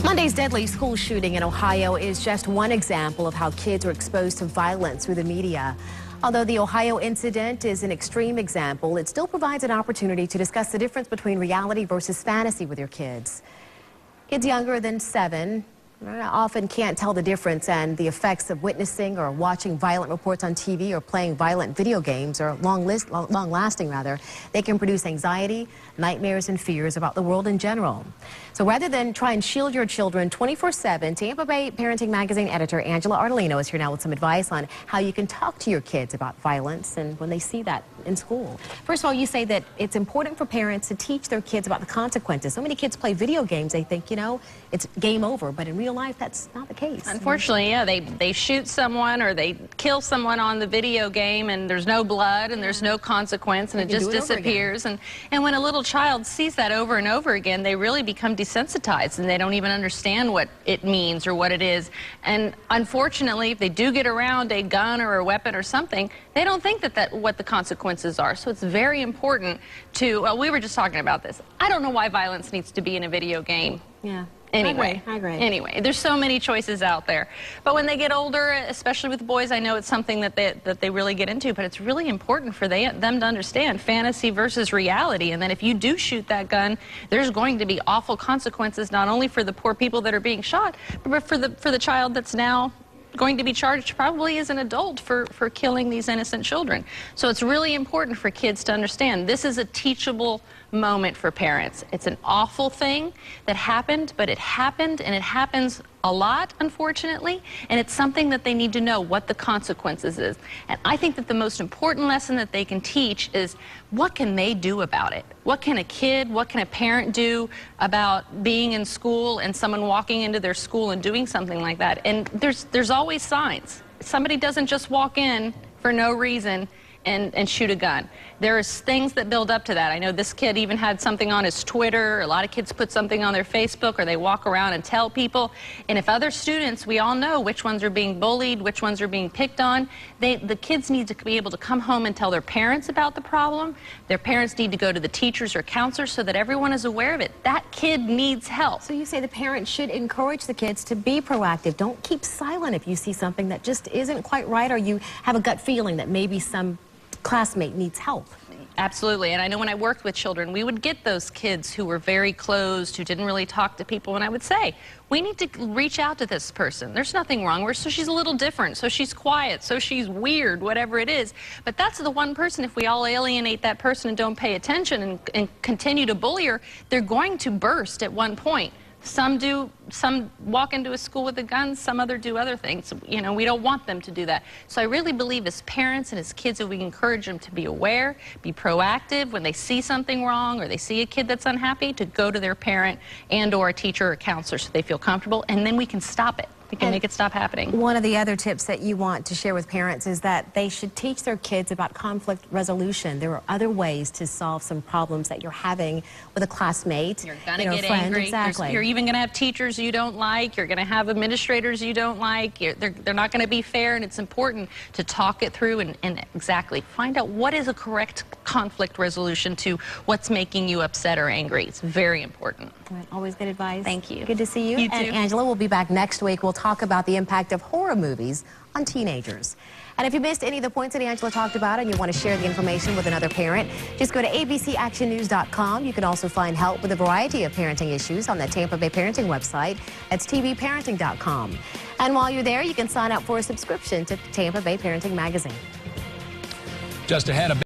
Monday's deadly school shooting in Ohio is just one example of how kids are exposed to violence through the media. Although the Ohio incident is an extreme example, it still provides an opportunity to discuss the difference between reality versus fantasy with your kids. Kids younger than 7 often can't tell the difference, and the effects of witnessing or watching violent reports on TV or playing violent video games are long-lasting. They can produce anxiety, nightmares, and fears about the world in general. So rather than try and shield your children 24/7, Tampa Bay Parenting Magazine editor Angela Ardolino is here now with some advice on how you can talk to your kids about violence and when they see that in school. First of all, you say that it's important for parents to teach their kids about the consequences. So many kids play video games, they think, it's game over, but in real life, that's not the case. Unfortunately, yeah, they shoot someone or they kill someone on the video game, and there's no blood and there's no consequence, and it just disappears. And when a little child sees that over and over again, they really become desensitized, and they don't even understand what it means or what it is. And unfortunately, if they do get around a gun or a weapon or something, they don't think that what the consequences are. So it's very important to, well, we were just talking about this. I don't know why violence needs to be in a video game. Yeah. Anyway, I agree. Anyway, there's so many choices out there. But when they get older, especially with boys, I know it's something that they really get into, but it's really important for them to understand fantasy versus reality. And then if you do shoot that gun, there's going to be awful consequences, not only for the poor people that are being shot, but for the child that's now going to be charged probably as an adult for killing these innocent children. So it's really important for kids to understand this is a teachable moment for parents. It's an awful thing that happened, but it happened, and it happens a lot, unfortunately, and it's something that they need to know what the consequences is. And I think that the most important lesson that they can teach is what can they do about it? What can a kid, what can a parent do about being in school and someone walking into their school and doing something like that? And there's always signs. Somebody doesn't just walk in for no reason and shoot a gun. There's things that build up to that. I know this kid even had something on his Twitter. A lot of kids put something on their Facebook, or they walk around and tell people. And if other students, we all know which ones are being bullied, which ones are being picked on. The kids need to be able to come home and tell their parents about the problem. Their parents need to go to the teachers or counselors so that everyone is aware of it. That kid needs help. So you say the parents should encourage the kids to be proactive. Don't keep silent if you see something that just isn't quite right, or you have a gut feeling that maybe some classmate needs help. Absolutely. And I know when I worked with children, we would get those kids who were very closed, who didn't really talk to people, and I would say, we need to reach out to this person. There's nothing wrong with her, so she's a little different, so she's quiet, so she's weird, whatever it is. But that's the one person, if we all alienate that person and don't pay attention and continue to bully her, they're going to burst at one point. Some walk into a school with a gun, some do other things. We don't want them to do that. So I really believe as parents and as kids that we encourage them to be aware, be proactive when they see something wrong or they see a kid that's unhappy, to go to their parent and or a teacher or counselor so they feel comfortable, and then we can stop it. We can make it stop happening. One of the other tips that you want to share with parents is that they should teach their kids about conflict resolution. There are other ways to solve some problems that you're having with a classmate. You're going to get angry. Exactly. You're even going to have teachers you don't like. You're going to have administrators you don't like. They're not going to be fair, and it's important to talk it through and exactly find out what is a correct conflict resolution to what's making you upset or angry. It's very important. Right. Always good advice. Thank you. Good to see you. You too. And Angela, we'll be back next week. We'll talk about the impact of horror movies on teenagers. And if you missed any of the points that Angela talked about and you want to share the information with another parent, just go to abcactionnews.com. You can also find help with a variety of parenting issues on the Tampa Bay Parenting website. That's tvparenting.com. And while you're there, you can sign up for a subscription to Tampa Bay Parenting Magazine. Just ahead of